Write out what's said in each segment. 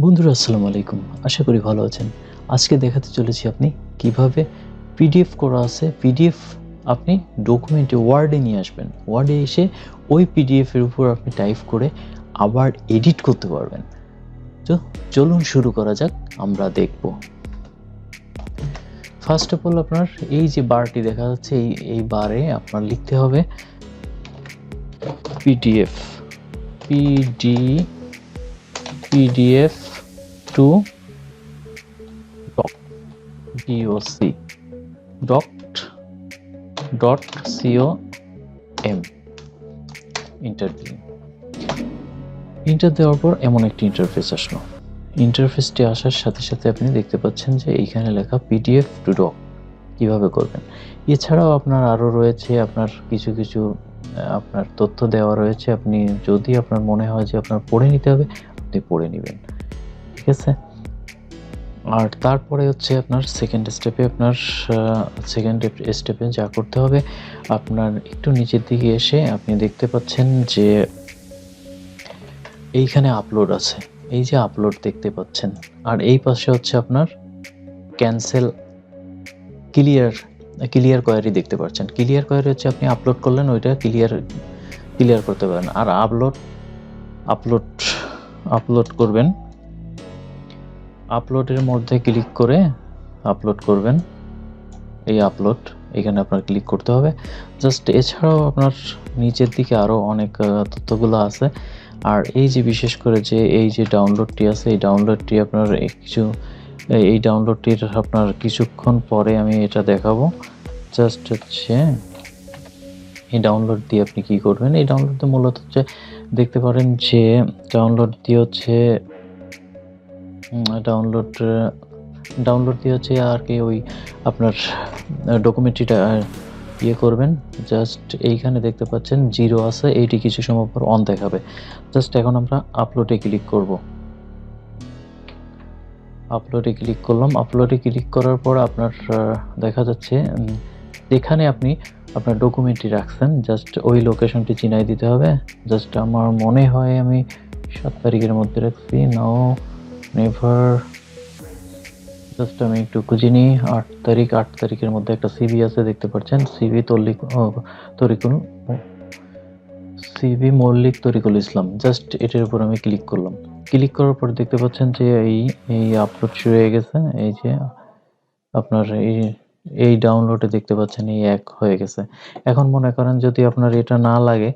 বন্ধুরা আসসালামু আলাইকুম, আশা করি ভালো আছেন। আজকে দেখাতে চলেছি আপনি কিভাবে পিডিএফ করা আছে, পিডিএফ আপনি ডকুমেন্টে ওয়ার্ডে নিয়ে আসবেন। ওয়ার্ডে এসে ওই পিডিএফ এর উপর আপনি টাইপ করে আবার এডিট করতে পারবেন। তো চলুন শুরু করা যাক, আমরা দেখব। ফার্স্ট অফ অল আপনার এই যে বারটি দেখা যাচ্ছে, এই বারে আপনার লিখতে হবে PDF PDF two doc .com inter দিন। ইন্টার দেওয়ার পর এমন একটি ইন্টারফেস আসলো। ইন্টারফেসটি আসার সাথে সাথে আপনি দেখতে পাচ্ছেন যে এইখানে লেখা পিডিএফ টু ডক কীভাবে করবেন। এছাড়াও আপনার আরও রয়েছে, আপনার কিছু কিছু আপনার তথ্য দেওয়া রয়েছে। আপনি যদি আপনার মনে হয় যে আপনার পড়ে নিতে হবে, আপনি পড়ে নেবেন, ঠিক আছে। আর তারপরে হচ্ছে আপনার সেকেন্ড স্টেপে যা করতে হবে, আপনার একটু নিচের দিকে এসে আপনি দেখতে পাচ্ছেন যে এইখানে আপলোড আছে, এই যে আপলোড দেখতে পাচ্ছেন। আর এই পাশে হচ্ছে আপনার ক্যান্সেল ক্লিয়ার কোয়ারি দেখতে পাচ্ছেন। ক্লিয়ার কোয়ারি হচ্ছে আপনি আপলোড করলেন, ওইটা ক্লিয়ার করতে পারেন। আর আপলোড করবেন, আপলোডের মধ্যে ক্লিক করে আপলোড করবেন। এই আপলোড এখানে আপনার ক্লিক করতে হবে জাস্ট। এছাড়াও আপনার নিচের দিকে আরও অনেক তথ্যগুলো আছে। আর এই যে বিশেষ করে যে এই যে ডাউনলোডটি আছে, এই ডাউনলোডটি আপনার এই ডাউনলোডটির আপনার কিছুক্ষণ পরে আমি এটা দেখাবো। জাস্ট হচ্ছে এই ডাউনলোড দিয়ে আপনি কি করবেন, এই ডাউনলোড দিয়ে মূলত হচ্ছে দেখতে পারেন যে ডাউনলোড দিয়ে হচ্ছে আর কি ওই আপনার ডকুমেন্টটিটা করবেন। জাস্ট এইখানে দেখতে পাচ্ছেন 0 আছে, এইটি কিছু সময় পর অন দেখাবে। জাস্ট এখন আমরা আপলোডে ক্লিক করব। আপলোডে ক্লিক করলাম। আপলোডে ক্লিক করার পর আপনার দেখা যাচ্ছে যেখানে আপনি আপনার ডকুমেন্টটি রাখছেন, জাস্ট ওই লোকেশনটি চিনাই দিতে হবে। জাস্ট আমার মনে হয় আমি 7 তারিখের মধ্যে রাখছি, নাও নেভার। জাস্ট আমি একটু খুঁজে নিই। 8 তারিখের মধ্যে একটা সিভি আছে, দেখতে পাচ্ছেন সিভি মল্লিক তরিকুল ইসলাম। জাস্ট এটার উপর আমি ক্লিক করলাম। ক্লিক করার পর দেখতে পাচ্ছেন যে এই আপলোড শুরু হয়ে গেছে। এই যে আপনার এই ডাউনলোডে দেখতে পাচ্ছেন এই এক হয়ে গেছে। এখন মনে করেন যদি আপনার এটা না লাগে,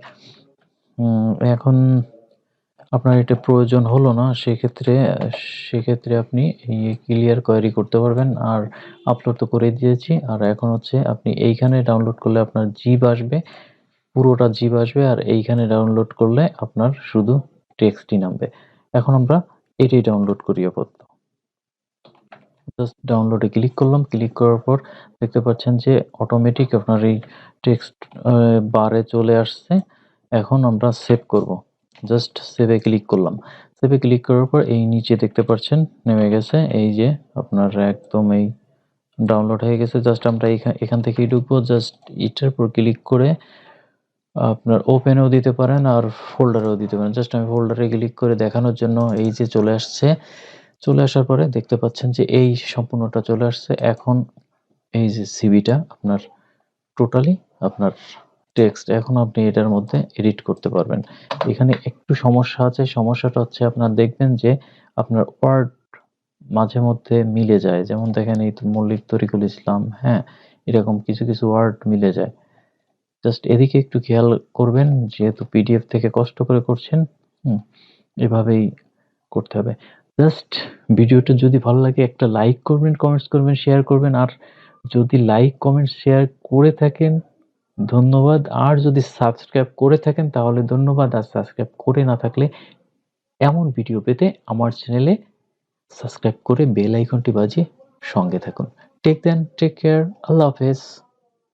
এখন আপনার এটা প্রয়োজন হলো না, সেক্ষেত্রে আপনি এই ক্লিয়ার কোয়েরি করতে পারবেন। আর আপলোড তো করে দিয়েছি। আর এখন হচ্ছে আপনি এইখানে ডাউনলোড করলে আপনার জিপ আসবে, পুরোটা জিপ আসবে। আর এইখানে ডাউনলোড করলে আপনার শুধু টেক্সটই নামবে। এখন আমরা এটাই ডাউনলোড করি আপাতত। জাস্ট ডাউনলোডে ক্লিক করলাম। ক্লিক করার পর দেখতে পাচ্ছেন যে অটোমেটিক আপনার এই টেক্সট বারে চলে আসছে। এখন আমরা সেভ করব। জাস্ট সেভে ক্লিক করলাম। সেভে ক্লিক করার পর এই নিচে দেখতে পাচ্ছেন নেমে গেছে, এই যে আপনার একদম এই ডাউনলোড হয়ে গেছে। জাস্ট আমরা এখান থেকেই ঢুকবো। জাস্ট এটার উপর ক্লিক করে আপনার ওপেনেও দিতে পারেন আর ফোল্ডারেও দিতে পারেন। জাস্ট আমি ফোল্ডারে ক্লিক করে দেখানোর জন্য এই যে চলে আসছে। চলে আসার পরে দেখতে পাচ্ছেন যে এই সম্পূর্ণটা চলে আসছে। এখন এই যে সিভিটা আপনার টোটালি আপনার টেক্সট, এখন আপনি এটার মধ্যে এডিট করতে পারবেন। এখানে একটু সমস্যা আছে। সমস্যাটা হচ্ছে আপনার দেখবেন যে আপনার ওয়ার্ড মাঝে মধ্যে মিলে যায়। যেমন দেখেন এই মল্লিক তরিকুল ইসলাম, হ্যাঁ, এরকম কিছু কিছু ওয়ার্ড মিলে যায়। জাস্ট এদিকে একটু খেয়াল করবেন, যেহেতু পিডিএফ থেকে কষ্ট করে করছেন। এভাবেই করতে হবে। জাস্ট ভিডিওটা যদি ভালো লাগে একটা লাইক করবেন, কমেন্টস করবেন, শেয়ার করবেন। আর যদি লাইক কমেন্ট শেয়ার করে থাকেন ধন্যবাদ। আর যদি সাবস্ক্রাইব করে থাকেন তাহলে ধন্যবাদ। আর সাবস্ক্রাইব করে না থাকলে এমন ভিডিও পেতে আমার চ্যানেলে সাবস্ক্রাইব করে বেল আইকনটি বাজিয়ে সঙ্গে থাকুন। টেক কেয়ার, আল্লাহ হাফেজ।